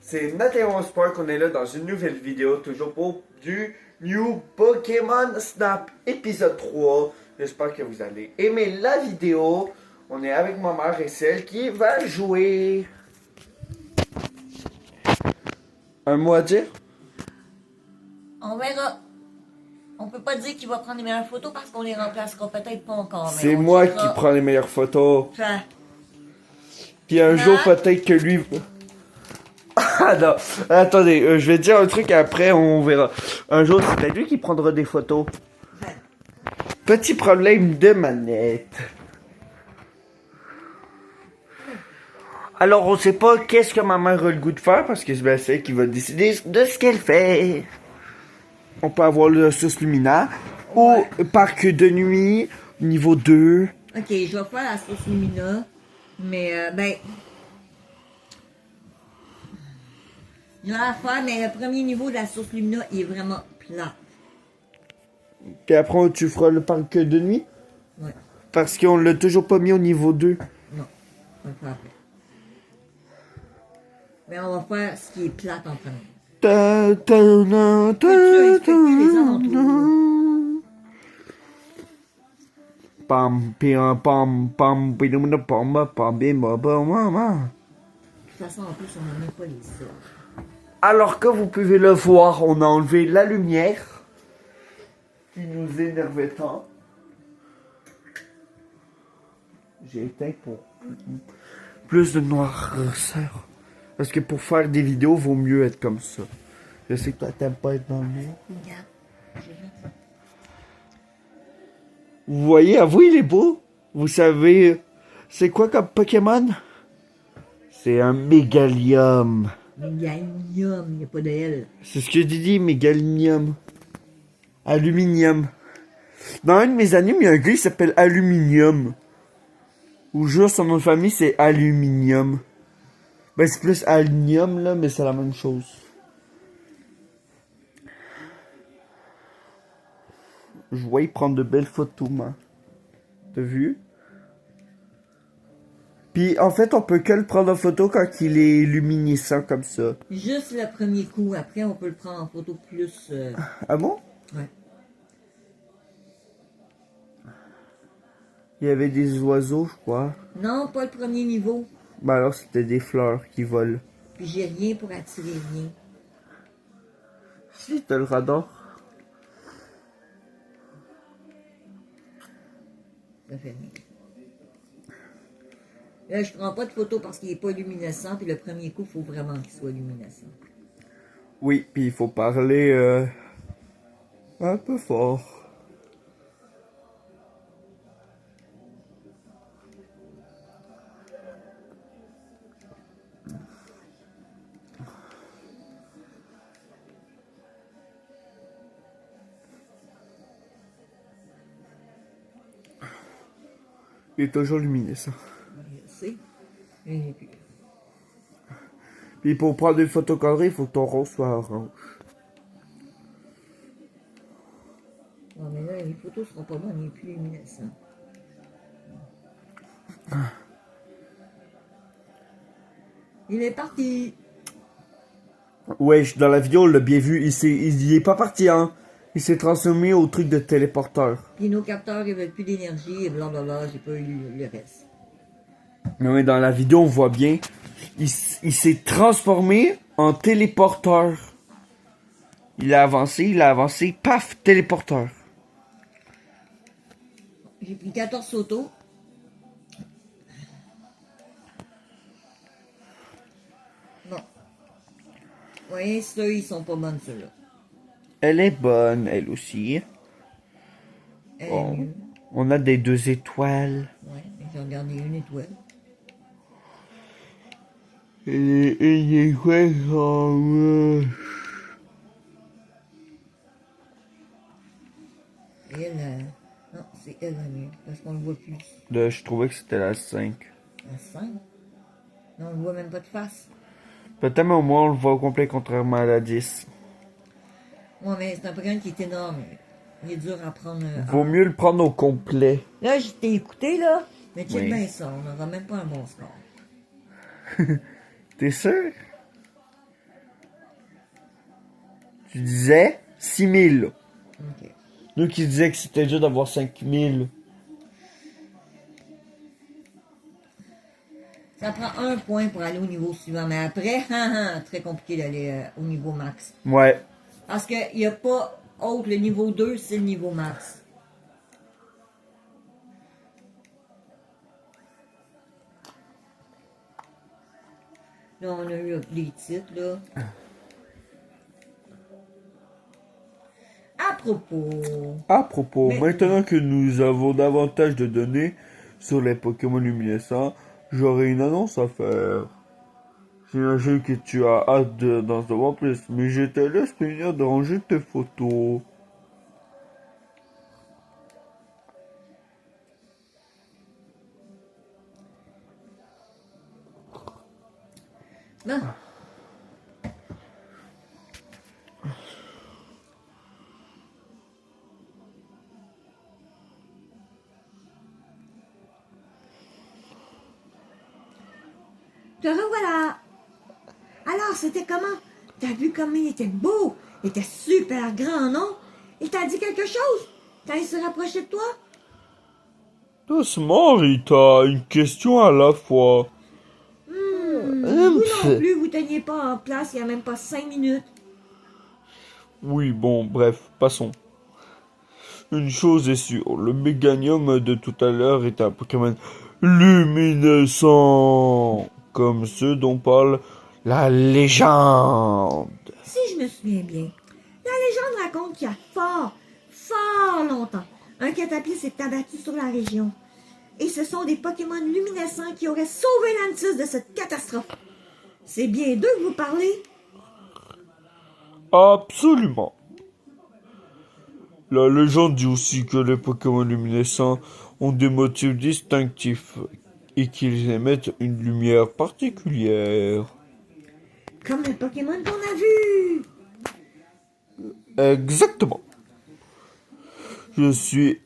C'est Nathan Sport qu'on est là dans une nouvelle vidéo, toujours pour du New Pokémon Snap épisode 3. J'espère que vous allez aimer la vidéo. On est avec ma mère et celle qui va jouer. Un mot à dire? On verra. On peut pas dire qu'il va prendre les meilleures photos parce qu'on les remplacera peut-être pas encore. C'est moi qui prends les meilleures photos. Enfin, Puis un jour peut-être que lui... Ah non, attendez, je vais dire un truc et après on verra. Un jour c'est peut-être lui qui prendra des photos. Petit problème de manette. Alors on sait pas qu'est-ce que ma mère a le goût de faire parce que c'est bien elle qui va décider de ce qu'elle fait. On peut avoir le sauce Lumina ou parc de nuit niveau 2. ok, je vais faire la sauce Lumina. Mais ben... Je vais la faire, mais le premier niveau de la sauce Lumina il est vraiment plat. Puis après tu feras le parc de nuit. Ouais. Parce qu'on l'a toujours pas mis au niveau 2. Non, on va le faire après. Mais on va faire ce qui est plat en premier. Pam pam pam pam pam pam pam pam. De toute façon, en plus, on n'a même pas les sorts. Alors que vous pouvez le voir, on a enlevé la lumière qui nous énervait tant. J'ai éteint pour plus de noirceur. Parce que pour faire des vidéos, vaut mieux être comme ça. Je sais que toi, t'aimes pas être dans le mur. Regarde, j'ai vu. Vous voyez, à vous, il est beau. Vous savez, c'est quoi comme Pokémon? C'est un Mégalium. Mégalium, il n'y a pas de L. C'est ce que j'ai dit, Mégalium. Aluminium. Dans un de mes animes, il y a un gars qui s'appelle Aluminium. Ou jure, son nom de famille, c'est Aluminium. Ben, c'est plus aluminium, là, mais c'est la même chose. Je vois y prendre de belles photos, man. T'as vu? Puis, en fait, on peut que le prendre en photo quand il est luminescent comme ça. Juste le premier coup, après on peut le prendre en photo plus... Ah bon? Ouais. Il y avait des oiseaux, je crois. Non, pas le premier niveau. Ben alors, c'était des fleurs qui volent. Puis j'ai rien pour attirer rien. Si, t'as le radar. Ça fait rien. Là, je prends pas de photo parce qu'il est pas luminescent. Puis le premier coup, il faut vraiment qu'il soit luminescent. Oui, puis il faut parler un peu fort. Il est toujours luminescent. Je sais. Et puis... Puis pour prendre une photo cadrée, il faut que ton rond soit orange. Non, mais là, les photos seront pas bonnes, il est plus luminescent. Il est parti. Ouais, dans la vidéo, on l'a bien vu. Il est pas parti, hein. Il s'est transformé au truc de téléporteur. Puis nos capteurs, ils veulent plus d'énergie et blablabla, j'ai pas eu le reste. Mais dans la vidéo, on voit bien. Il s'est transformé en téléporteur. Il a avancé, paf, téléporteur. J'ai pris 14 photos. Non. Vous voyez, ceux ils sont pas bonnes, ceux-là. Elle est bonne, elle aussi. Elle Bon. est mieux. On a des 2 étoiles. Ouais, j'ai regardé une étoile. Et les étoiles sont moches. Et elle, non, c'est elle la mieux, parce qu'on le voit plus. Là, je trouvais que c'était la 5. La 5? Non, on ne voit même pas de face. Peut-être, mais au moins, on le voit au complet, contrairement à la 10. Ouais, mais c'est un Pokémon qui est énorme. Il est dur à prendre. Vaut mieux le prendre au complet. Là, je t'ai écouté, là. Mais check Oui. bien ça, on n'aura même pas un bon score. T'es sûr? Tu disais 6000. Ok. Nous qui disaient que c'était dur d'avoir 5000. Ça prend 1 point pour aller au niveau suivant, mais après, très compliqué d'aller au niveau max. Ouais. Parce qu'il n'y a pas autre, le niveau 2, c'est le niveau max. Là, on a eu les titres, là. À propos, Mais- maintenant que nous avons davantage de données sur les Pokémon luminescents, j'aurai une annonce à faire. J'imagine que tu as hâte d'en savoir plus, mais je te laisse finir de ranger tes photos. Non. Te revoilà. Alors, c'était comment? T'as vu comme il était beau? Il était super grand, non? Il t'a dit quelque chose? Quand il se rapprochait de toi? Doucement, Rita, une question à la fois. Vous non plus, vous teniez pas en place il n'y a même pas 5 minutes. Oui, bon, bref, passons. Une chose est sûre, le Méganium de tout à l'heure est un Pokémon luminescent, comme ceux dont parle la légende. Si je me souviens bien, la légende raconte qu'il y a fort longtemps, un Caterpie s'est abattu sur la région. Et ce sont des Pokémon luminescents qui auraient sauvé Lantis de cette catastrophe. C'est bien d'eux que vous parlez? Absolument. La légende dit aussi que les Pokémon luminescents ont des motifs distinctifs et qu'ils émettent une lumière particulière. Comme le Pokémon qu'on a vu. Exactement. Je suis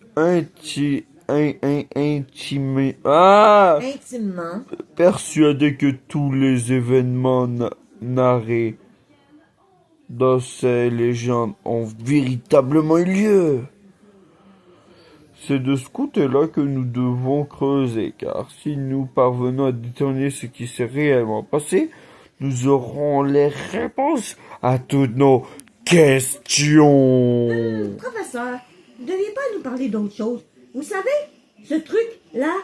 Intimement. persuadé que tous les événements narrés dans ces légendes ont véritablement eu lieu. C'est de ce côté-là que nous devons creuser, car si nous parvenons à déterminer ce qui s'est réellement passé, nous aurons les réponses à toutes nos questions. Professeur, vous ne deviez pas nous parler d'autre chose. Vous savez, ce truc-là,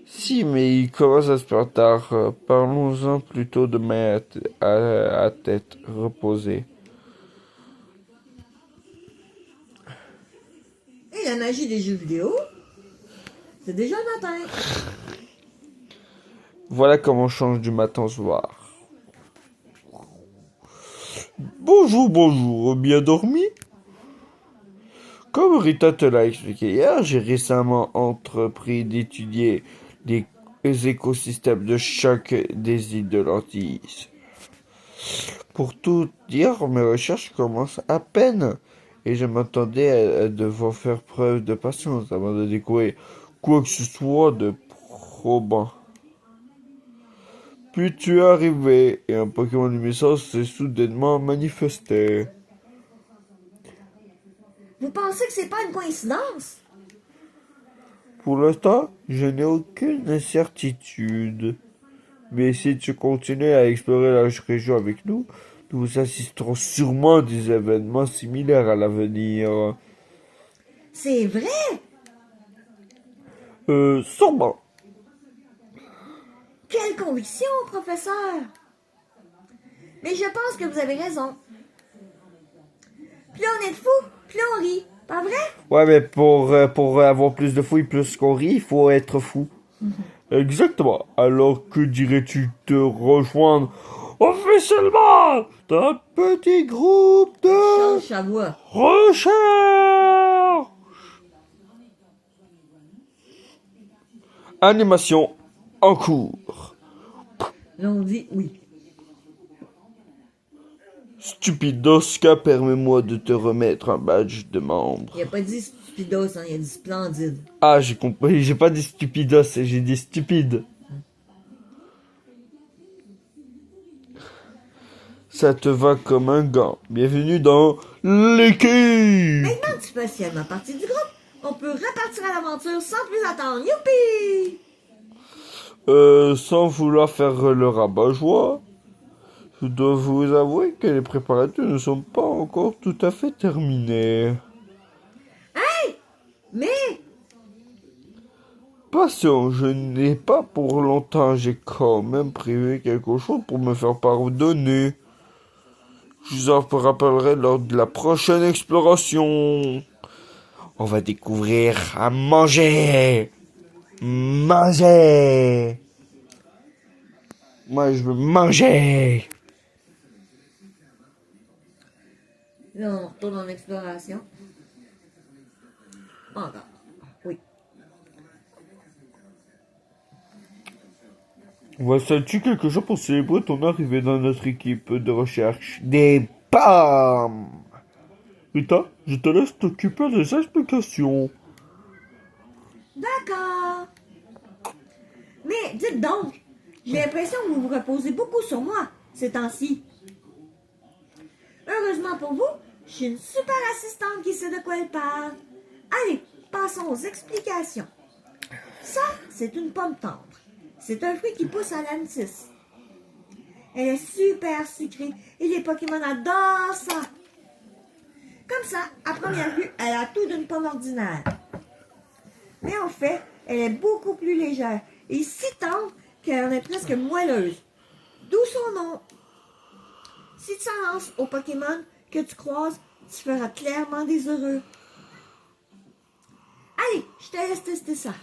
Si, mais il commence à se faire tard. Parlons-en plutôt demain à tête reposée. et la magie des jeux vidéo, c'est déjà le matin. Voilà comment on change du matin au soir. Bonjour, bien dormi? Comme Rita te l'a expliqué hier, j'ai récemment entrepris d'étudier les écosystèmes de chaque des îles de l'Antilles. Pour tout dire, mes recherches commencent à peine et je m'attendais à devoir faire preuve de patience avant de découvrir quoi que ce soit de probant. Puis tu es arrivé et un Pokémon luminescent s'est soudainement manifesté. Vous pensez que c'est pas une coïncidence? Pour l'instant, je n'ai aucune certitude. Mais si tu continues à explorer la région avec nous, nous assisterons sûrement à des événements similaires à l'avenir. C'est vrai? Sûrement. Quelle conviction, professeur! Mais je pense que vous avez raison. Plus on est de fous, plus on rit. Pas vrai? Ouais, mais pour avoir plus de fouilles, plus qu'on rit, il faut être fou. Exactement. Alors que dirais-tu de rejoindre officiellement un petit groupe de Charles Chavois. recherche? Animation en cours. Là, on dit oui. Stupidoska, permets-moi de te remettre un badge de membre. Il a pas dit stupidos, hein, il a dit splendide. Ah, j'ai compris, j'ai pas dit stupidos, j'ai dit stupide. Ça te va comme un gant. Bienvenue dans l'équipe! Maintenant que tu fais officiellement partie du groupe, on peut repartir à l'aventure sans plus attendre. Youpi! Sans vouloir faire le rabat-joie, je dois vous avouer que les préparatifs ne sont pas encore tout à fait terminés. Mais, Patient, je n'ai pas pour longtemps, j'ai quand même prévu quelque chose pour me faire pardonner. Je vous en rappellerai lors de la prochaine exploration. On va découvrir à manger. Manger. Moi, je veux manger. là, on retourne en exploration. Encore. Oui. Vois-tu quelque chose pour célébrer ton arrivée dans notre équipe de recherche? Des pommes. Rita, je te laisse t'occuper des explications. D'accord. Mais, dites donc, j'ai l'impression que vous vous reposez beaucoup sur moi ces temps-ci. Heureusement pour vous, je suis une super assistante qui sait de quoi elle parle. Allez, passons aux explications. Ça, c'est une pomme tendre. C'est un fruit qui pousse à l'Antis. Elle est super sucrée et les Pokémon adorent ça. Comme ça, à première vue, elle a tout d'une pomme ordinaire. Mais en fait, elle est beaucoup plus légère et si tendre qu'elle en est presque moelleuse. D'où son nom. Si tu en lances aux Pokémon que tu croises, tu feras clairement des heureux. Allez, je te laisse tester ça.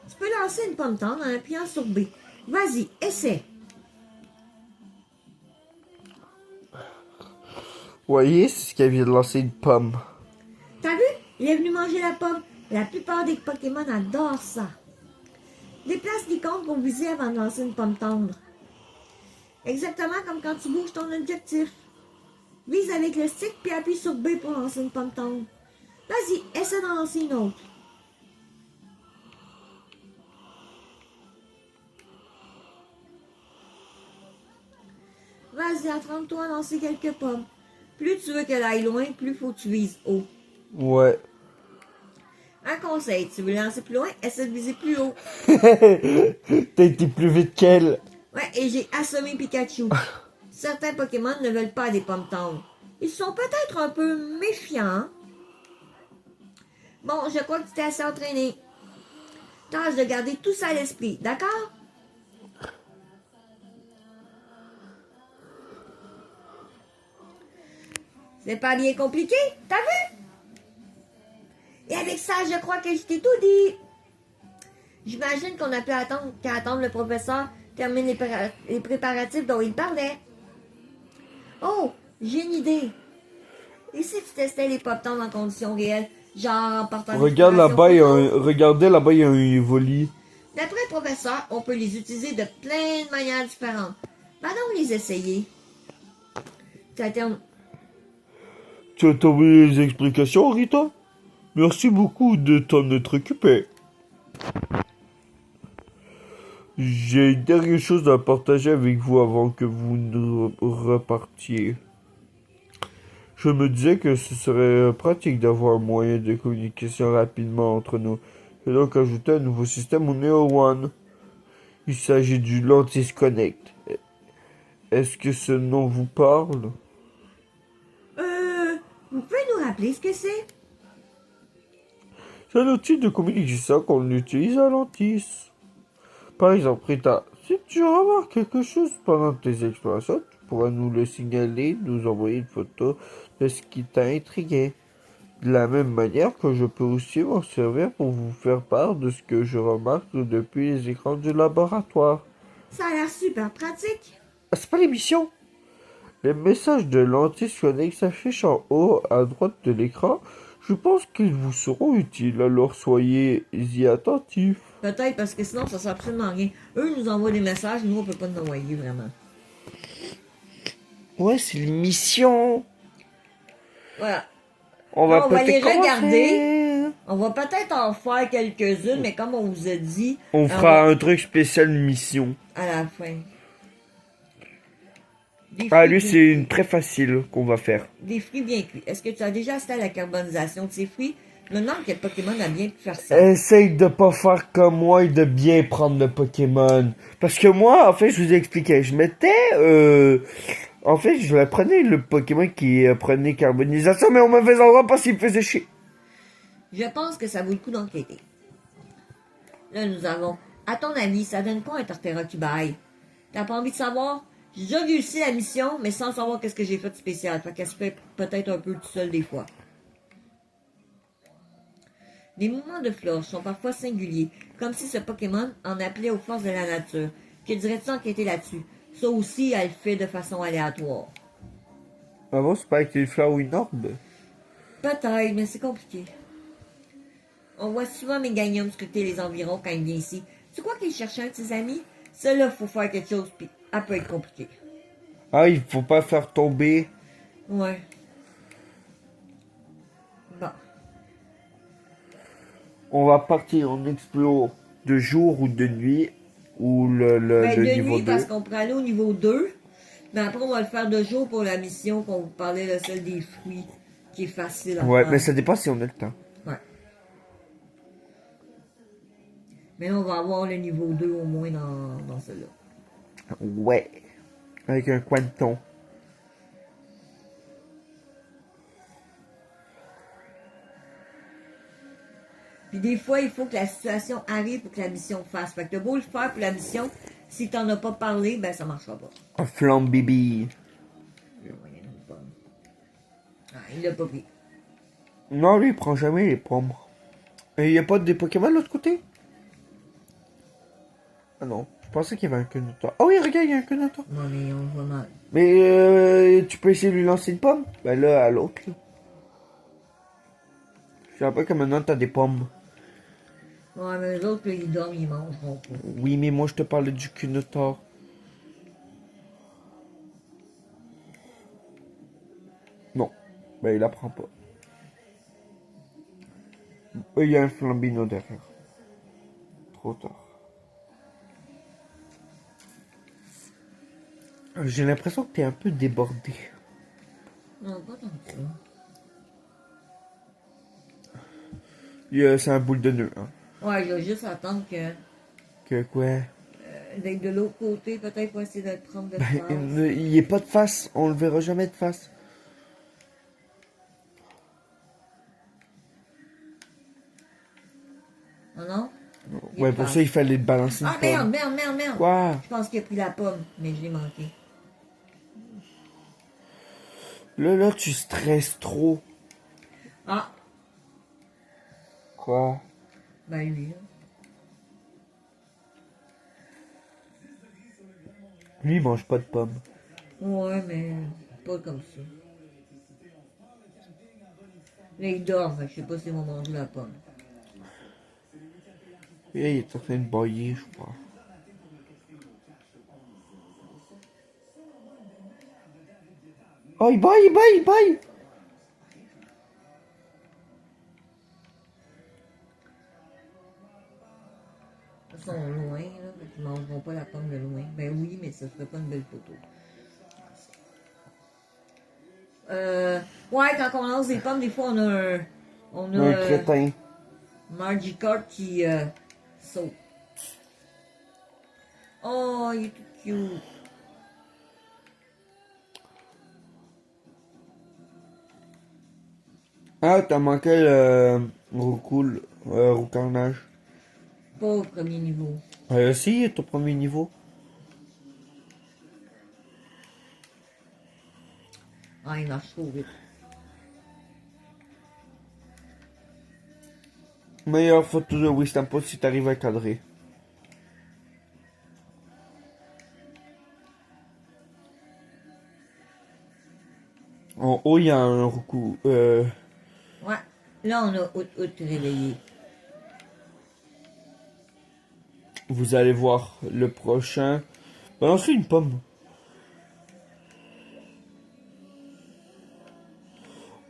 Tu peux lancer une pomme tendre en appuyant sur B. Vas-y, essaie. Voyez, c'est ce qu'elle vient de lancer une pomme. T'as vu? Il est venu manger la pomme. La plupart des Pokémon adorent ça. Déplace l'icône pour viser avant de lancer une pomme tendre. Exactement comme quand tu bouges ton objectif. Vise avec le stick puis appuie sur B pour lancer une pomme tendre. Vas-y, essaie d'en lancer une autre. Vas-y, entraîne-toi à lancer quelques pommes. Plus tu veux qu'elle aille loin, plus faut que tu vises haut. Ouais. Un conseil, tu veux lancer plus loin, essaie de viser plus haut. T'as été plus vite qu'elle. Ouais, et j'ai assommé Pikachu. Certains Pokémon ne veulent pas des pommes tendres. Ils sont peut-être un peu méfiants. Bon, je crois que tu t'es assez entraîné. Tâche de garder tout ça à l'esprit, d'accord? C'est pas bien compliqué, t'as vu? Et avec ça, je crois que je t'ai tout dit. J'imagine qu'on a pu attendre qu'à attendre le professeur termine les préparatifs dont il parlait. Oh, j'ai une idée. Et si tu testais les pop en conditions réelles, genre en partant Regarde là-bas, regardez là-bas, il y a un Evoli. D'après le professeur, on peut les utiliser de plein de manières différentes. Va donc les essayer. Tu as trouvé les explications, Rita? Merci beaucoup de t'en être occupé. J'ai une dernière chose à partager avec vous avant que vous ne repartiez. Je me disais que ce serait pratique d'avoir un moyen de communication rapidement entre nous. J'ai donc ajouté un nouveau système au Neo One. Il s'agit du Lantis Connect. Est-ce que ce nom vous parle? Vous pouvez nous rappeler ce que c'est? C'est un outil de communication qu'on utilise à Lantis. Par exemple, Rita, si tu remarques quelque chose pendant tes explorations, tu pourras nous le signaler, nous envoyer une photo de ce qui t'a intrigué. De la même manière que je peux aussi m'en servir pour vous faire part de ce que je remarque depuis les écrans du laboratoire. Ça a l'air super pratique. Ah, c'est pas l'émission. Les messages de Lantis Connect s'affichent en haut à droite de l'écran. Je pense qu'ils vous seront utiles, alors soyez-y attentifs. Peut-être parce que sinon, ça sert absolument à rien. Eux nous envoient des messages, nous, on peut pas nous envoyer vraiment. Ouais, c'est l'émission. Voilà. On va On va les peut-être regarder. On va peut-être en faire quelques-unes, mais comme on vous a dit, On fera un truc spécial mission. à la fin. Des Ah, fruits lui, bien c'est une cuits. très facile qu'on va faire. Des fruits bien cuits. Est-ce que tu as déjà assisté à la carbonisation de ces fruits? Je me demande quel Pokémon a bien pu faire ça. Essaye de pas faire comme moi et de bien prendre le Pokémon. Parce que moi, en fait, je vous expliquais, je mettais, en fait, je prenais le Pokémon qui prenait carbonisation, mais on me faisait voir parce qu'il me faisait chier. Je pense que ça vaut le coup d'enquêter. Là, nous avons. À ton avis, ça donne quoi un Torterra qui baille? T'as pas envie de savoir? J'ai déjà réussi la mission, mais sans savoir qu'est-ce que j'ai fait de spécial. Fait qu'elle se fait peut-être un peu tout seul des fois. Les mouvements de Flush sont parfois singuliers, comme si ce Pokémon en appelait aux forces de la nature. Que dirais-tu enquêter là-dessus? Ça aussi, elle le fait de façon aléatoire. Ah bon, c'est pas avec les fleurs ou une orbe? Peut-être, mais c'est compliqué. On voit souvent Meganium scruter les environs quand il vient ici. Tu crois qu'il cherche un de ses amis? Cela, faut faire quelque chose, puis elle peut être compliqué. Ah, il faut pas faire tomber. Ouais. Bon. On va partir en explore de jour ou de nuit, ou Ben, le de niveau nuit, 2. parce qu'on pourrait aller au niveau 2. Mais après, on va le faire de jour pour la mission qu'on vous parlait, le seul des fruits, qui est facile à Ouais, faire. mais ça dépend si on a le temps. Ouais. Mais là, on va avoir le niveau 2 au moins dans celui-là. Ouais. Avec un coin de thon. Puis des fois, il faut que la situation arrive pour que la mission fasse. Fait que t'as beau le faire pour la mission, si t'en as pas parlé, ben ça marchera pas. Un flambe bibi. Ah, il l'a pas pris. Non, lui, il prend jamais les pommes. Et il y a pas des Pokémon de l'autre côté? Ah non, je pensais qu'il y avait un Kunotor. Ah oui, regarde, il y a un Kunotor. Non, mais on le voit mal. Mais tu peux essayer de lui lancer une pomme? Ben là, à l'autre, là. Je sais pas que maintenant t'as des pommes. Ouais, mais les autres, là, ils dorment, ils mangeront pas. Oui, mais moi je te parlais du Kunotor. Non, ben il apprend pas. Il y a un Flambino derrière. Trop tard. J'ai l'impression que t'es un peu débordé. Non, pas tant que ça. C'est un boule de nœud, hein. Ouais, je vais juste attendre que Que quoi? d'être de l'autre côté, peut-être pour essayer de le prendre de Ben, face. il n'y a pas de face, on le verra jamais de face. Oh non? Il est Ouais, de pour face. ça il fallait balancer une Ah merde, pomme. merde. Quoi? Je pense qu'il a pris la pomme, mais je l'ai manqué. Là, tu stresses trop. Ah, Quoi? ben lui, là. Lui, il mange pas de pommes. Ouais, mais pas comme ça. Là, il dort, fait que je sais pas s'ils vont manger la pomme. Et il est en train de bailler, je crois. Oh, il baille! Ils sont loin, là, fait qu'ils mangeront pas la pomme de loin. Ben oui, mais ça ferait pas une belle photo. Ouais, quand on lance des pommes, des fois, on a Un crétin. Magikarp qui saute. Oh, il est tout cute. Ah, t'as manqué le roucarnage. Pas au premier niveau. Si, il est au premier niveau. Ah, il marche trop vite. Meilleure photo de Wistampot si t'arrives à cadrer. En haut, il y a un roucou. Ouais. Là, on a out réveillé. Vous allez voir le prochain. Balance-lui une pomme.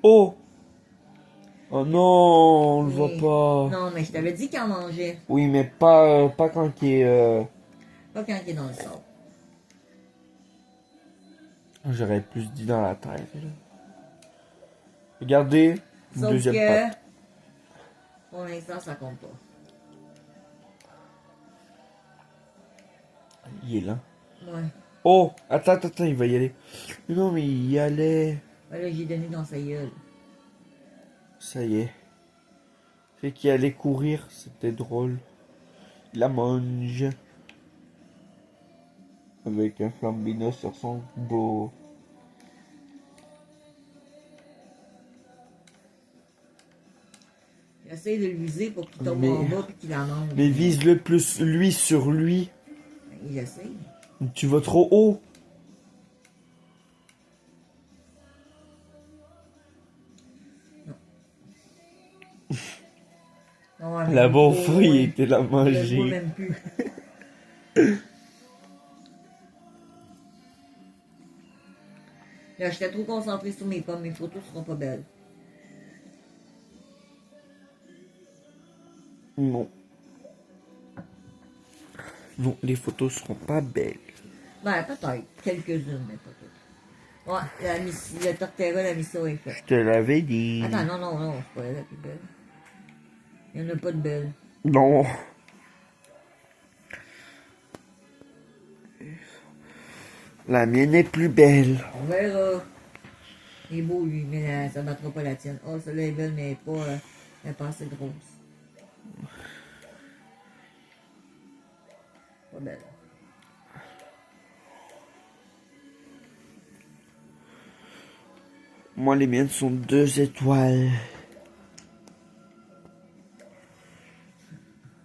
Oh! Oh non, on le voit Oui. pas. Non, mais je t'avais dit qu'il en mangeait. Oui, mais pas quand il est... Pas quand il est dans le sable. J'aurais plus dit dans la tête. Là. Regardez, une Sauf deuxième que, patte. pour l'instant, ça compte pas. Il est là. Ouais. Oh, attends, il va y aller. Non, mais il y allait. Ben là, j'ai donné dans sa gueule. Ça y est. Fait qu'il allait courir, c'était drôle. Il la mange. Avec un flambino sur son dos. J'essaie de l'user pour qu'il tombe Mais- en bas et qu'il la mange. Mais vise-le plus lui sur lui. Il essaie. Tu vas trop haut. Non, ouais, mais La il est bonne trop fouille loin. était la Je le vois manger. même plus. Là, j'étais trop concentrée sur mes pommes. Mes photos seront pas belles. Non. Non, les photos seront pas belles. Ben, peut-être. Quelques-unes, mais pas toutes. Ouais, la Torterra, la mission est faite. Je te l'avais dit. Attends, non, c'est pas elle la plus belle. Il n'y en a pas de belle. Non. La mienne est plus belle. On verra. Il est beau, lui, mais ça ne battra pas la tienne. Oh, celle-là est belle, mais elle est pas assez grosse. Pas belle. Moi, les miennes sont 2 étoiles.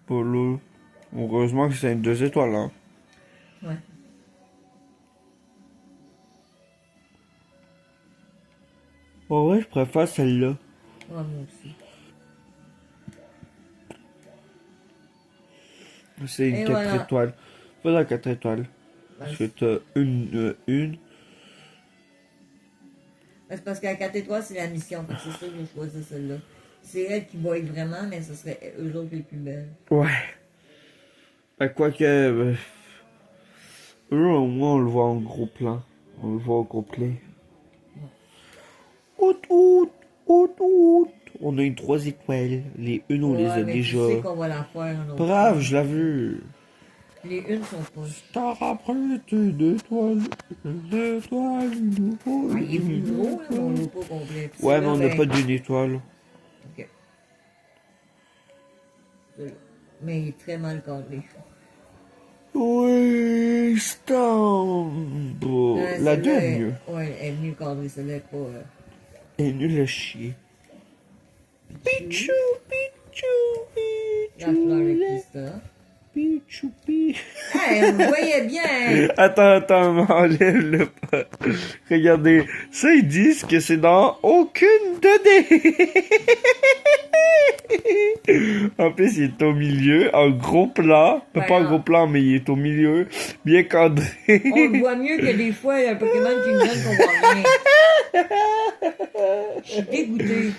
Polo. Heureusement que c'est 2 étoiles, hein. Ouais. Oh ouais, je préfère celle-là. Ouais, moi aussi. C'est une Et 4 voilà. étoiles. Pas la 4 étoiles. Ben, Parce que t'as une. c'est parce qu'à 4 étoiles, c'est la mission. Fait que c'est sûr que j'ai choisi celle-là. C'est elle qui va être vraiment, mais ce serait eux autres les plus belles. Ouais. Ben, quoique. Eux, au moins, on le voit en gros plan. On le voit au complet. Out. On a une 3 étoiles. Les une, on les a mais déjà. tu sais qu'on va la faire un autre Brave, fois. je l'ai vu. Les unes sont pas. Star après une étoile. Une étoile, une étoile. Ah, il est plus gros, là, mais on l'a pas complet. Puis Ouais, mais celui-là, on n'a ben, pas d'une étoile. Ok. Celui-là. Mais il est très mal cadré. Oui, Stamp. La 2 est mieux. Ouais, elle est mieux cadrée. Celle-là est pas. Elle est nulle à chier. Pichou, La fleur avec Christophe. Pichou. Hey, on le voyait bien. Attends, enlève-le pas. Regardez, ça ils disent que c'est dans aucune donnée. En plus, il est au milieu, en gros plan. Ouais, Pas en non. gros plan, mais il est au milieu, bien cadré. On le voit mieux que des fois, il y a un Pokémon qui nous donne qu'on voit rien. Je suis dégoûtée.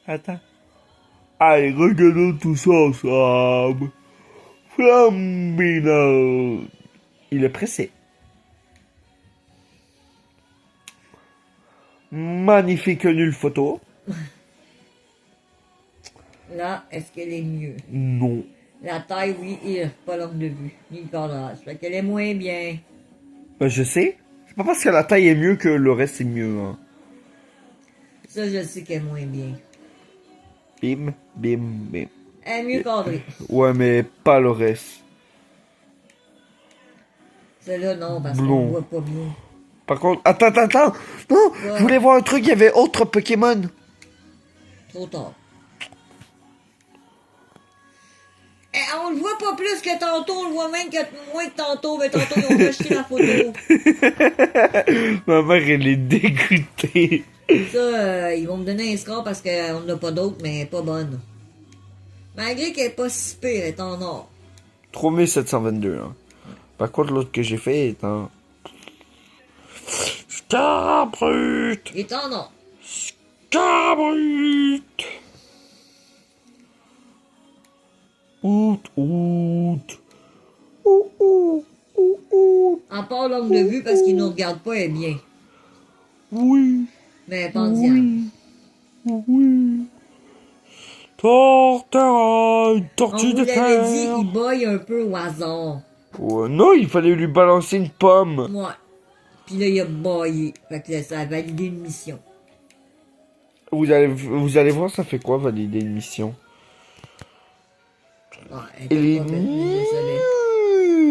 Attends. Allez, regardons tout ça ensemble. Flambino. Il est pressé. Magnifique nulle photo. Là, est-ce qu'elle est mieux? Non. La taille, oui, et pas l'angle de vue, ni le cadrage. Fait qu'elle est moins bien. Ben, je sais. C'est pas parce que la taille est mieux que le reste est mieux. Hein. Ça, je sais qu'elle est moins bien. Bim. Elle est mieux cadrée. Ouais, mais pas le reste. Celle-là, non, parce Blond. qu'on voit pas bien. Par contre, attends. Non, Ouais. je voulais voir un truc, il y avait autre Pokémon. Trop tard. Eh, on le voit pas plus que tantôt, on le voit même que moins que tantôt, mais tantôt ils ont rejeté la photo. Ma mère, elle est dégoûtée. Ça, ils vont me donner un score parce qu'on n'a pas d'autres, mais elle est pas bonne. Malgré qu'elle est pas si pire, elle est en or. 3722. Hein. Par contre, l'autre que j'ai fait est en Scabrut. Il est en or. Scabrut. Out, out. Ouh, ouh, ouh, ouh. En part l'angle de vue parce qu'il nous regarde pas, est bien. Oui, Mais pas diable. oui. Tortera, une On tortue vous de l'avait dit, terre. il boille un peu au hasard. Ouais, non, il fallait lui balancer une pomme. Ouais. Puis là, il a boyé. Fait que là, ça a validé une mission. Vous allez voir, ça fait quoi valider une mission? Ah, elle Elle était est pas faite, mais je savais.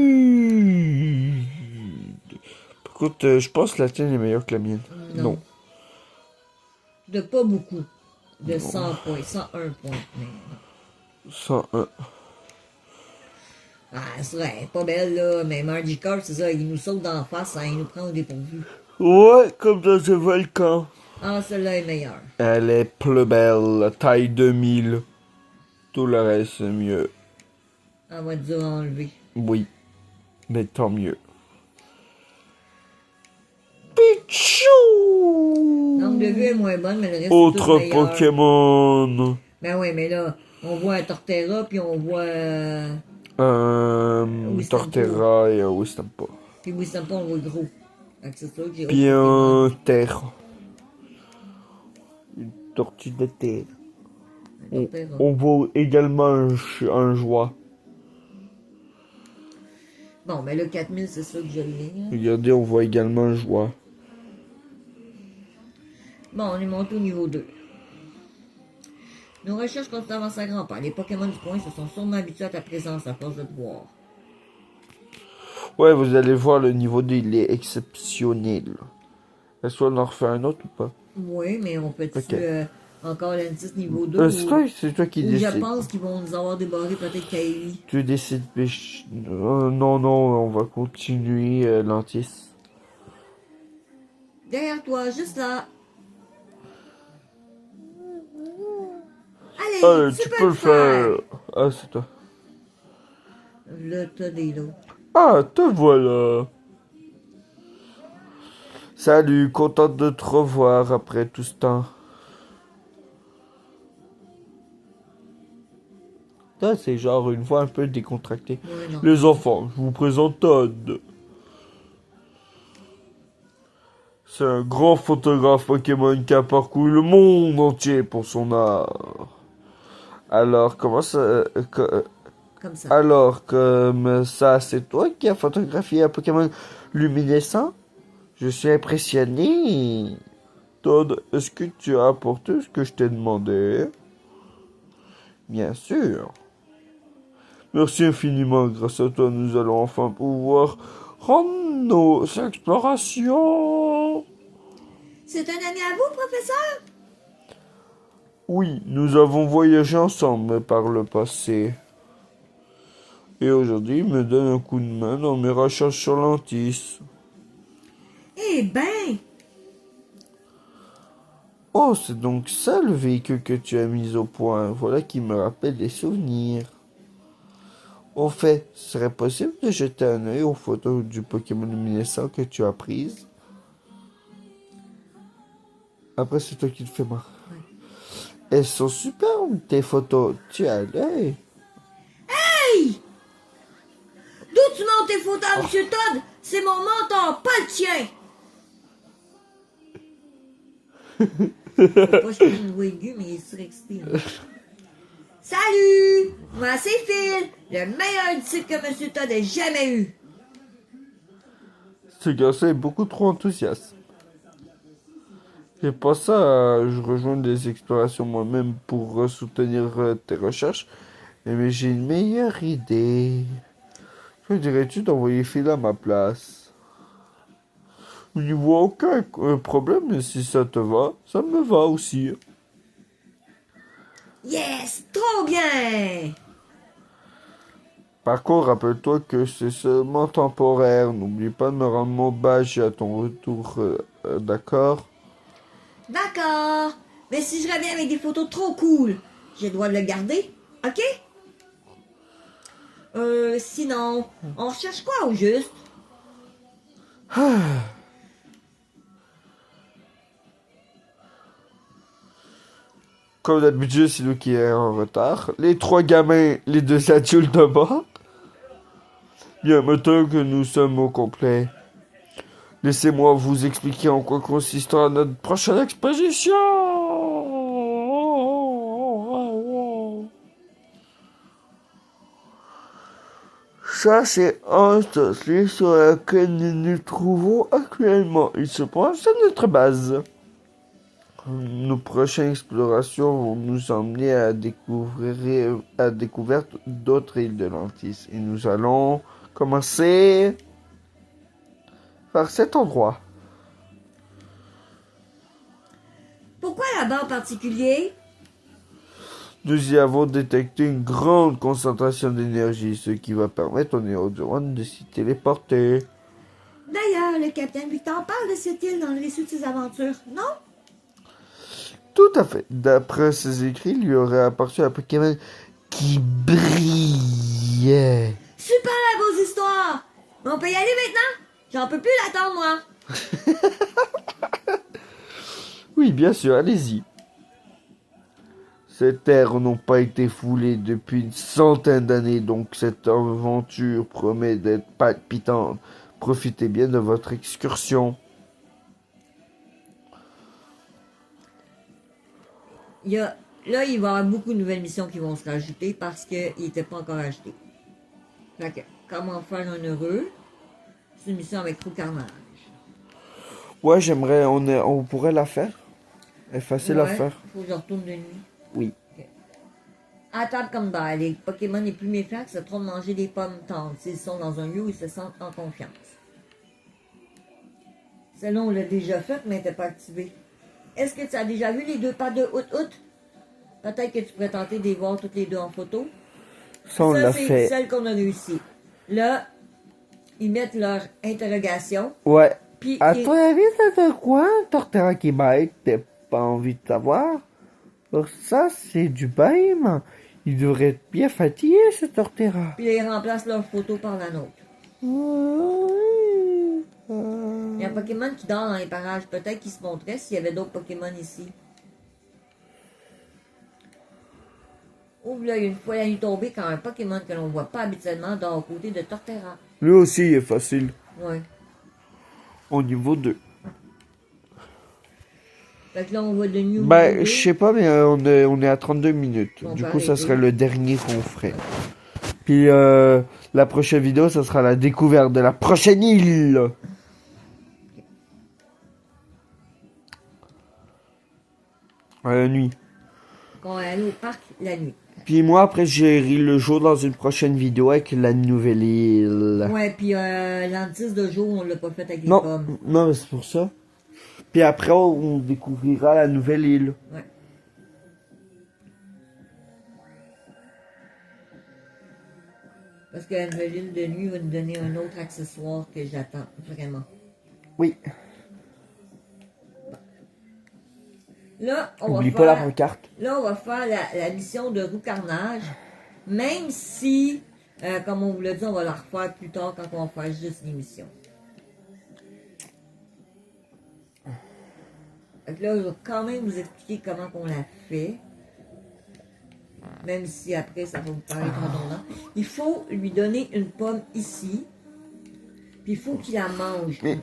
nulle. Écoute, je pense que la tienne est meilleure que la mienne. Non. De pas beaucoup. De 100 points. 101 points. Mais non. 101. Ah, c'est vrai, elle est pas belle, là. Mais Margie Carp, c'est ça, il nous saute d'en face, hein, il nous prend au dépourvu. Ouais, comme dans ce volcan. Ah, celle-là est meilleure. Elle est plus belle, taille 2000. Tout le reste, c'est mieux. On va dire enlever. Oui, mais tant mieux. Pichou! L'angle de vue est moins bonne, mais le reste est Autre tout meilleur. Pokémon. Ben ouais, mais là, on voit un Torterra, puis on voit... Torterra et un Wistampa. Puis Wistampa, on voit gros. Fait que c'est ça que j'ai Puis autre Pokémon. un terre. Une tortue de terre. Un Torterra. On voit également un joie. Bon, ben là, 4000, c'est ça que je l'ai. Hein. Regardez, on voit également un joie. Bon, on est monté au niveau 2. Nos recherches continuent d'avancer à grands pas. Les Pokémon du coin se sont sûrement habitués à ta présence à force de te voir. Ouais, vous allez voir, le niveau 2, il est exceptionnel. Est-ce qu'on en refait un autre ou pas? Oui, mais on peut-tu Ok. encore l'Antis niveau 2 c'est toi qui ou je décides. pense qu'ils vont nous avoir débarré peut-être Kaeli. Tu décides, mais non, on va continuer Lantis. Derrière toi, juste là. Allez, Allez, tu peux le faire. Ah, c'est toi. Là, t'as des lots. Ah, te voilà. Salut, contente de te revoir après tout ce temps. Ça, c'est genre une voix un peu décontractée. Ouais, non. Les enfants, je vous présente Todd. C'est un grand photographe Pokémon qui a parcouru le monde entier pour son art. Alors, comment ça... Comme ça. alors, comme ça, c'est toi qui as photographié un Pokémon luminescent? Je suis impressionné. Todd, est-ce que tu as apporté ce que je t'ai demandé? Bien sûr. Merci infiniment. Grâce à toi, nous allons enfin pouvoir rendre nos explorations. C'est un ami à vous, professeur? Oui, nous avons voyagé ensemble par le passé. Et aujourd'hui, il me donne un coup de main dans mes recherches sur Lantis. Eh ben! Oh, c'est donc ça le véhicule que tu as mis au point. Voilà qui me rappelle des souvenirs. Au fait, serait possible de jeter un œil aux photos du Pokémon luminescent que tu as prises? Après, c'est toi qui le fais marrer. Elles sont superbes, tes photos. Tu as l'œil. Hey! D'où tu montes tes photos, monsieur Todd? C'est mon mentor, pas le tien! Faut pas que je fasse une voix aiguë, mais il est surexcité. Hein. Salut! Moi, c'est Phil, le meilleur disciple que monsieur Todd ait jamais eu. Ce garçon est beaucoup trop enthousiaste. J'ai pas ça, je rejoins des explorations moi-même pour soutenir tes recherches. Mais j'ai une meilleure idée. Que dirais-tu d'envoyer Phil à ma place? Je n'y vois aucun problème, mais si ça te va, ça me va aussi. Yes! Trop bien! Par contre, rappelle-toi que c'est seulement temporaire. N'oublie pas de me rendre mon badge à ton retour, d'accord? D'accord. Mais si je reviens avec des photos trop cool, j'ai le droit de le garder, ok? Sinon, on recherche quoi au juste? Comme d'habitude, c'est nous qui est en retard. Les 3 gamins, les 2 adultes de bord. Bien, maintenant que nous sommes au complet, laissez-moi vous expliquer en quoi consistera notre prochaine exposition. Ça, c'est un dossier sur lequel nous nous trouvons actuellement. Il se pense à notre base. Nos prochaines explorations vont nous emmener à découvrir à découverte d'autres îles de Lantis. Et nous allons commencer par cet endroit. Pourquoi là-bas en particulier? Nous y avons détecté une grande concentration d'énergie, ce qui va permettre au Néo-Duran de s'y téléporter. D'ailleurs, le capitaine Victor parle de cette île dans le récit de ses aventures, non? Tout à fait. D'après ses écrits, il lui aurait appartenu un Pokémon qui brillait. Super vos histoires! On peut y aller maintenant? J'en peux plus l'attendre, moi. Oui, bien sûr, allez-y. Ces terres n'ont pas été foulées depuis une centaine d'années, donc cette aventure promet d'être palpitante. Profitez bien de votre excursion. Là, il va y avoir beaucoup de nouvelles missions qui vont se rajouter parce qu'ils n'étaient pas encore ajoutés. Fait que, comment faire un heureux? C'est une mission avec Trou Carnage. Ouais, j'aimerais, on pourrait la faire. Elle est facile à faire. Faut que je retourne de nuit. Oui. À table comme dans les Pokémon les plus méfiants qui se trouvent de manger des pommes tendres s'ils sont dans un lieu où ils se sentent en confiance. Celle-là, on l'a déjà faite, mais elle n'était pas activée. Est-ce que tu as déjà vu les 2 pattes de Out-Out? Peut-être que tu pourrais tenter de les voir toutes les 2 en photo. Ça, on l'a c'est fait. celle qu'on a réussi. Là, ils mettent leur interrogation. Ouais. Puis, À ton avis, c'est quoi un Torterra qui bite? T'as pas envie de savoir? Alors ça, c'est du bain. Il devrait être bien fatigué, ce Torterra. puis ils remplacent leur photo par la nôtre. Il y a un Pokémon qui dort dans les parages. Peut-être qu'il se montrait s'il y avait d'autres Pokémon ici. Ouvre l'œil une fois la nuit tombée quand un Pokémon que l'on ne voit pas habituellement dort aux côtés de Torterra. Lui aussi, il est facile. Ouais. Au niveau 2. Fait que là, on va de New Ben, je sais pas, mais on est à 32 minutes. On Du peut coup, ça arrêter. serait le dernier qu'on ferait. Puis, la prochaine vidéo, ça sera la découverte de la prochaine île. À la nuit. Quand on va aller au parc la nuit. Puis moi, après, j'irai le jour dans une prochaine vidéo avec la nouvelle île. Ouais, puis l'antis de jour, on l'a pas fait avec les Non, pommes. non, c'est pour ça. Puis après, on découvrira la nouvelle île. Ouais. Parce que la nouvelle île de nuit va nous donner un autre accessoire que j'attends, vraiment. Oui. Là, on Oublie va pas la faire, pancarte. là, on va faire la mission de Roue Carnage, même si, comme on vous l'a dit, on va la refaire plus tard quand on va faire juste l'émission. Donc là, je vais quand même vous expliquer comment on l'a fait. Même si après, ça va vous paraître redondant. Il faut lui donner une pomme ici. Puis il faut qu'il la mange. Mais,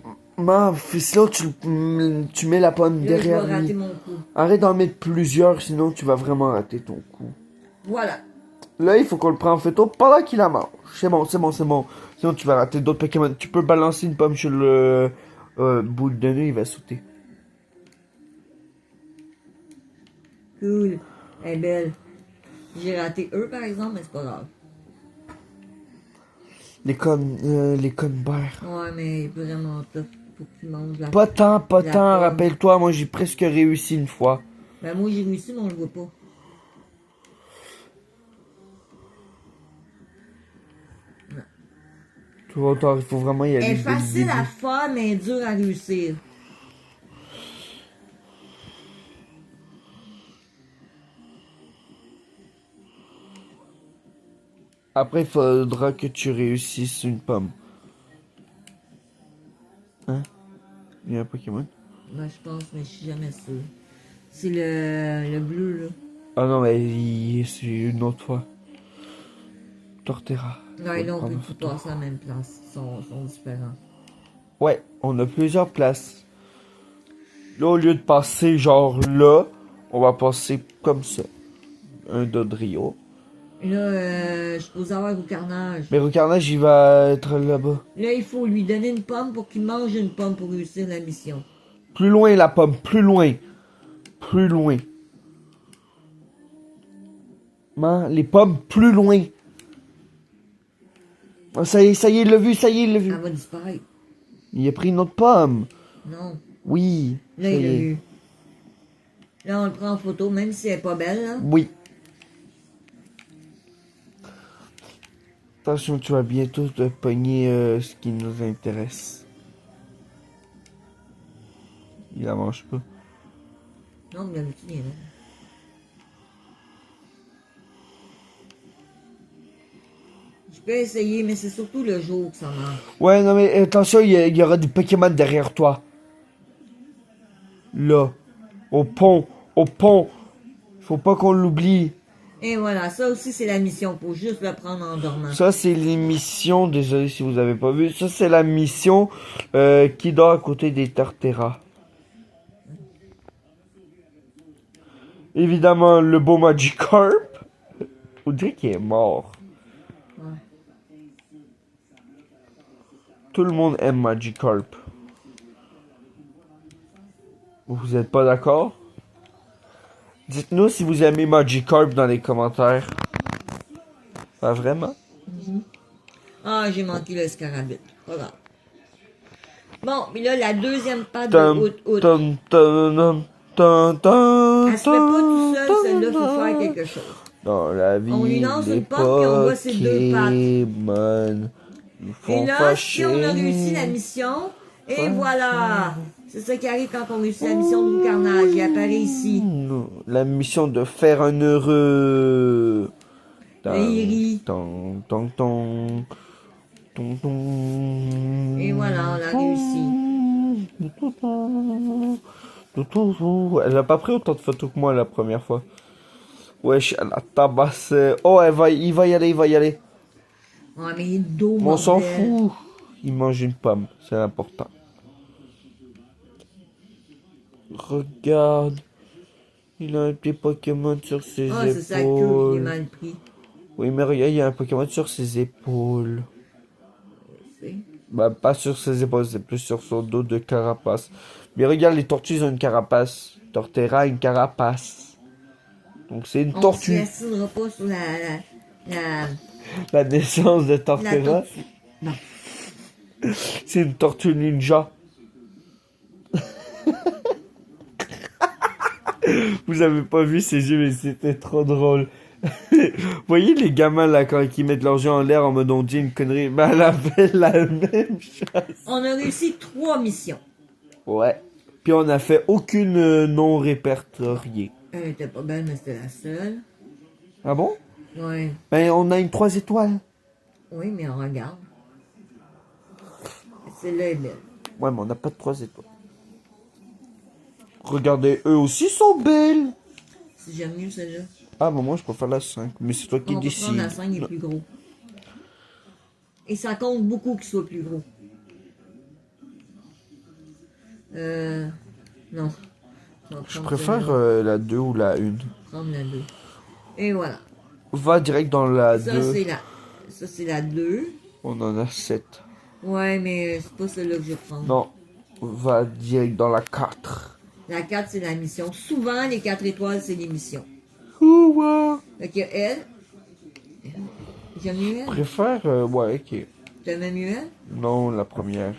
sinon, tu mets la pomme Là, je vais derrière rater lui. mon coup. Arrête d'en mettre plusieurs, sinon tu vas vraiment rater ton coup. Voilà. Là, il faut qu'on le prenne en photo pendant qu'il la mange. C'est bon, c'est bon, c'est bon. Sinon, tu vas rater d'autres Pokémon. Tu peux balancer une pomme sur le boule de nez, il va sauter. Cool. Elle est belle. J'ai raté eux, par exemple, mais c'est pas grave. Les connes-barres. Ouais, mais vraiment tough. Faut que tu manges la Pas tant, pas la tant. pomme. Rappelle-toi, moi, j'ai presque réussi une fois. Ben, moi, j'ai réussi, mais on le voit pas. Tu vois, il faut vraiment y aller. Elle est dès le facile à début. faire, mais dure à réussir. Après, il faudra que tu réussisses une pomme. Hein? Il y a un Pokémon? Ben, je pense, mais je suis jamais sûre. C'est le bleu, là. Ah non, mais c'est une autre fois. Torterra. Ouais, là, on Prendre peut une tout photo. passer à la même place. Ils sont différents. Ouais, on a plusieurs places. Là, au lieu de passer genre là, on va passer comme ça. Un Dodrio. Et là, je suis supposée avoir au carnage. Mais Rucarnage, il va être là-bas. Là, il faut lui donner une pomme pour qu'il mange une pomme pour réussir la mission. Plus loin la pomme, plus loin. Plus loin. Les pommes plus loin. Ah, ça y est, il l'a vu, ça y est, il l'a vu. Elle va disparaître. Il a pris une autre pomme. Non. Oui. Là, ça il y l'a est. vu. Là, on le prend en photo, même si elle est pas belle, là. Oui. Attention, tu vas bientôt te pogner ce qui nous intéresse. Il la mange pas. Non, mais d'habitude, il est là. Je peux essayer, mais c'est surtout le jour que ça marche. Ouais, non mais attention, il y aura des Pokémon derrière toi. Là. Au pont. Au pont. Faut pas qu'on l'oublie. Et voilà, ça aussi, c'est la mission. Faut juste le prendre en dormant. Ça, c'est l'émission. Désolé si vous avez pas vu. Ça, c'est la mission qui dort à côté des Tarteras. Évidemment, le beau Magikarp. On dirait qu'il est mort. Ouais. Tout le monde aime Magikarp. Vous êtes pas d'accord? Dites-nous si vous aimez Magikarp dans les commentaires. Pas vraiment? Ah, j'ai manqué le scarabée. Pas grave. Bon, mais là, la deuxième patte de Tum, Out-Out. tum, tum, tum, tum, Elle se fait pas tout seul, tum, celle-là, faut tum. faire quelque chose. Dans la vie, On lui lance les une pomme, puis on voit ses deux pattes. Pokémon nous font Et là, fâcher. si on a réussi la mission, et voilà! C'est ça qui arrive quand on réussit la mission de carnage. Il apparaît ici. La mission de faire un heureux. Et il rit. Tong, tong, tong. Tong, tong. Et voilà, on a réussi. Elle a pas pris autant de photos que moi la première fois. Wesh, elle a tabassé. Oh, il va y aller, il va y aller. Ouais, mais il est dos On s'en bordel. fout. Il mange une pomme, c'est important. Regarde. Il a un petit Pokémon sur ses Ah, c'est sa queue, il est épaules. mal pris. Oui, mais regarde, il y a un Pokémon sur ses épaules. C'est- Bah, pas sur ses épaules, c'est plus sur son dos de carapace. Mais regarde, les tortues ont une carapace. Torterra a une carapace. Donc c'est une On tortue. ne s'assinera pas sur la La naissance de la Torterra, tortue. Non. c'est une tortue ninja. Vous avez pas vu ses yeux, mais c'était trop drôle. Vous voyez les gamins là, quand ils mettent leurs yeux en l'air en mode on dit une connerie, bah elle a fait la même chose. On a réussi 3 missions. Ouais. Puis on a fait aucune non répertoriée. Elle était pas belle, mais c'était la seule. Ah bon? Ouais. Ben on a une 3 étoiles. Oui, mais on regarde. Celle-là est belle. Ouais, mais on n'a pas de 3 étoiles. Regardez, eux aussi sont belles. Si j'aime mieux celle-là. Ah, bah moi je préfère la 5, mais c'est toi qui On peut prendre décides. la 5, il est plus gros. Et ça compte beaucoup qu'il soit plus gros. Non. On va Je prendre préfère celle-là. la 2 ou la 1. Prendre la 2. Et voilà. Va direct dans la Ça, 2. c'est la 2. On en a 7. Ouais, mais c'est pas celle-là que je vais prendre. Non, va direct dans la 4. La 4, c'est la mission. Souvent, les 4 étoiles, c'est les missions. Ouah. Fait que elle. J'aime mieux Je elle. préfère, ouais, ok. T'aimes mieux elle? Non, la première.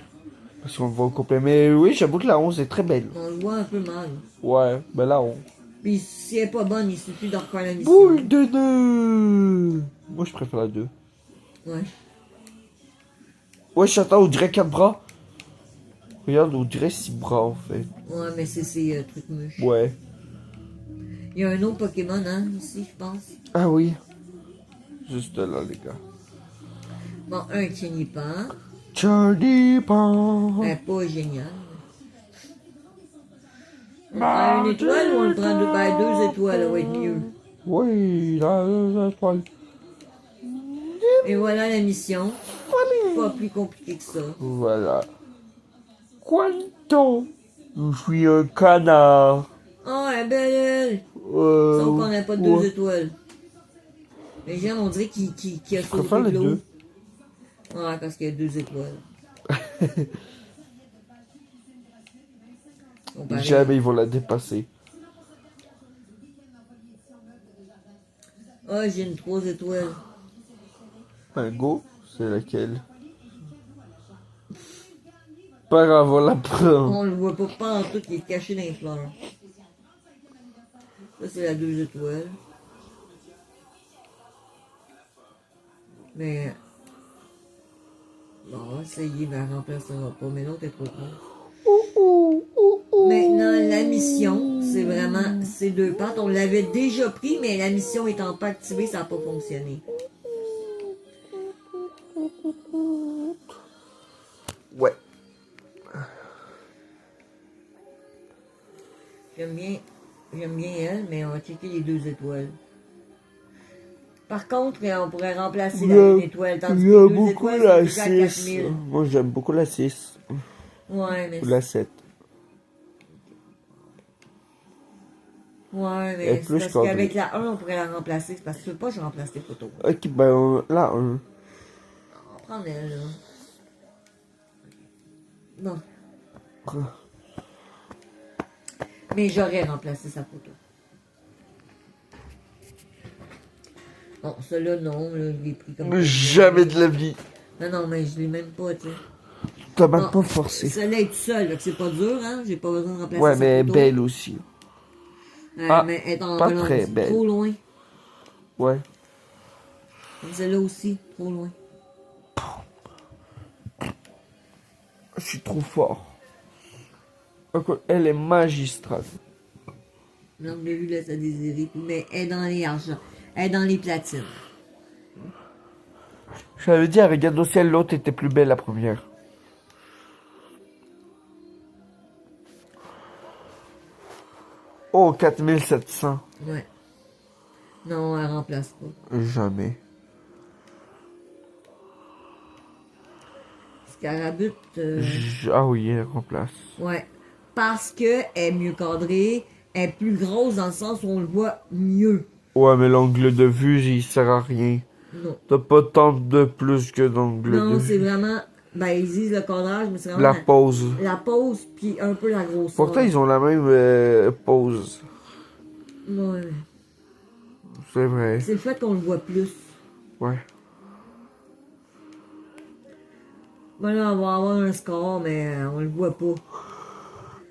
Parce qu'on le voit au complet. Mais oui, j'avoue que la 11 est très belle. On le voit un peu mal. Ouais, ben la 11. Puis si elle est pas bonne, il suffit de refaire la mission. Boule de nœud. Moi, je préfère la 2. Ouais. Ouais, j'attends, on dirait 4 bras. Regarde, on dirait 6 bras, en fait. Ouais, mais c'est ces trucs moches. Ouais. Il y a un autre Pokémon, hein, ici, je pense. Ah oui. Juste là, les gars. Bon, un Chenipan. Charlie Pan. Pas génial. On prend une étoile ou on le prend deux étoiles, ça va être mieux. Oui, là, étoile. Et voilà la mission. Pas plus compliqué que ça. Voilà. Quanto? Je suis un canard. Oh, elle est belle, elle. Sauf qu'on n'a pas deux ouais. étoiles. Les gens, on dirait qu'il a Je préfère sauté les de l'eau. deux. Ouais, parce qu'il y a deux étoiles. Comparé Jamais ils vont la dépasser. à- Ah, j'ai une 3 étoiles. Go, c'est laquelle? Pas grave, on la prend. On le voit pas en tout, il est caché dans les fleurs. Ça, c'est la 2 étoiles. Mais... Bon, on va essayer, mais elle remplacera pas. Mais l'autre est trop grosse. Maintenant, la mission, c'est vraiment ces deux pattes. On l'avait déjà pris, mais la mission étant pas activée, ça n'a pas fonctionné. Ouais. J'aime bien elle, mais on va checker les 2 étoiles. Par contre, on pourrait remplacer la 1 étoile, tandis que J'aime les 2 beaucoup étoiles, la c'est déjà 6. 4000. Moi, j'aime beaucoup la 6. Ouais, mais... Ou la 7. Ouais, Elle mais est c'est plus parce cadrée. qu'avec la 1, on pourrait la remplacer. C'est parce que je veux pas que je remplace les photos. Ok, ben là, On va prendre elle, là. Non. Mais j'aurais remplacé sa photo. Bon, celui-là, non, là, je l'ai pris comme... jamais de la vie. Non, non, mais je l'ai même pas, tu sais. T'as même Bon, pas forcé. Celle-là est tout seul, donc c'est pas dur, hein. J'ai pas besoin de remplacer Ouais, sa mais photo. belle aussi. Ah, mais elle est en pas relance, très belle. trop loin. Ouais. Celle-là aussi, trop loin. Je suis trop fort. Elle est magistrale. L'angle de vue laisse à désirer, mais elle est dans les argents. Elle est dans les platines. J'avais dit, regarde au ciel, l'autre était plus belle la première. Oh, 4700. Ouais. Non, elle remplace pas. Jamais. Scarabut, Ah oui, elle remplace. ouais. Parce que elle est mieux cadrée, elle est plus grosse dans le sens où on le voit mieux. Ouais, mais l'angle de vue, il sert à rien. Non. T'as pas tant de plus que d'angle de Non, c'est vue. vraiment. Ben, ils disent le cadrage, mais c'est vraiment. La pose. La pose, puis un peu la grosseur. Pourtant, ils ont la même pose. Ouais. C'est vrai. C'est le fait qu'on le voit plus. Ouais. Ben là, on va avoir un score, mais on le voit pas.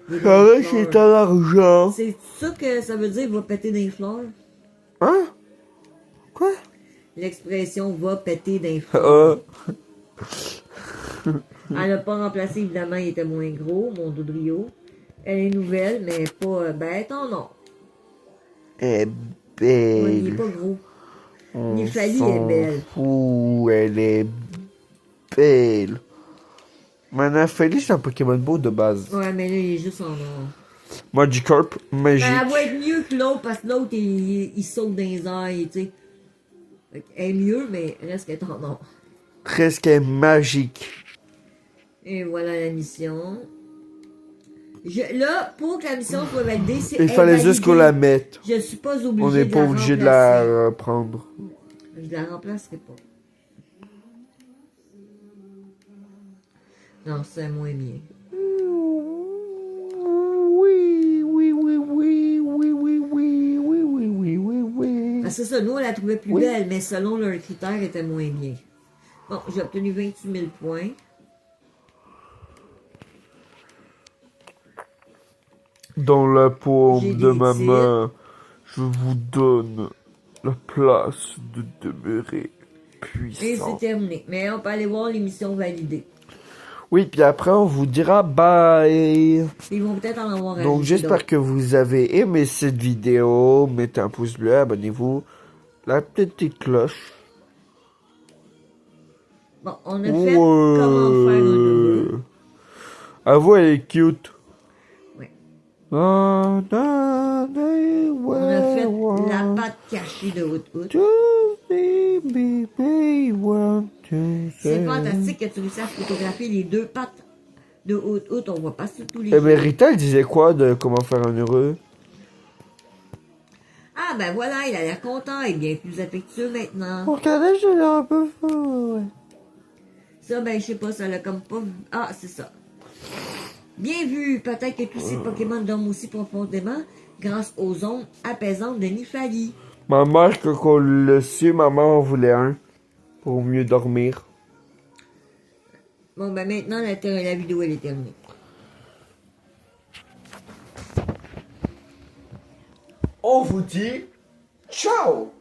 Il est dans Ça les va, fleurs. c'est à l'argent. C'est ça que ça veut dire, il va péter dans les fleurs? Hein? Quoi? L'expression va péter dans les fleurs. Elle n'a pas remplacé, évidemment, il était moins gros, mon Dodrio. Elle est nouvelle, mais pas bête en or. Elle est Ouais, il est belle. pas gros. On Nifali s'en est belle. fout, elle est belle. Mais Nifali, c'est un Pokémon beau de base. Ouais, mais là, il est juste en or. Magikarp, magique. Ben, elle va être mieux que l'autre, parce que l'autre, il saute dans les airs, tu sais. Fait qu'elle est mieux, mais reste qu'elle est en or. Presque magique. Et voilà la mission. Là, pour que la mission soit validée, c'est Il fallait juste qu'on la mette. Je suis pas obligée On n'est de pas la obligé de remplacer. la prendre. Je la remplacerai pas. Non, c'est moins bien. Oui, oui, oui, oui, oui, oui, oui, oui, oui, oui, oui, oui. Ah, c'est ça, nous, on la trouvait plus Oui. belle, mais selon leurs critères, elle était moins bien. Bon, j'ai obtenu 28 000 points. Dans la J'ai paume de des ma titres. main, je vous donne la place de demeurer Et c'est puissant. terminé. Mais on peut aller voir l'émission validée. Oui, puis après, on vous dira bye. Ils vont peut-être en avoir Donc, ajouté j'espère d'autres. que vous avez aimé cette vidéo. Mettez un pouce bleu, abonnez-vous. La petite cloche. Bon, on a fait comment faire un neveu. À vous, elle est cute. Ouais. On On a fait la patte cachée de Hoot-Hoot. C'est fantastique que tu réussis à photographier les deux pattes de Hoot-Hoot. On voit pas ça tous les Eh jours. ben, Rita, elle disait quoi de comment faire un heureux? Ah ben voilà, il a l'air content et bien plus affectueux maintenant. Regardez, je l'ai un peu fou. Ça, ben je sais pas, ça l'a comme pas... Ah, c'est ça. Bien vu, peut-être que tous ces Pokémon dorment aussi profondément grâce aux ondes apaisantes de Nifali. Ma mère, quand on le su, maman en voulait un. Pour mieux dormir. Bon ben maintenant, la vidéo elle est terminée. On vous dit ciao!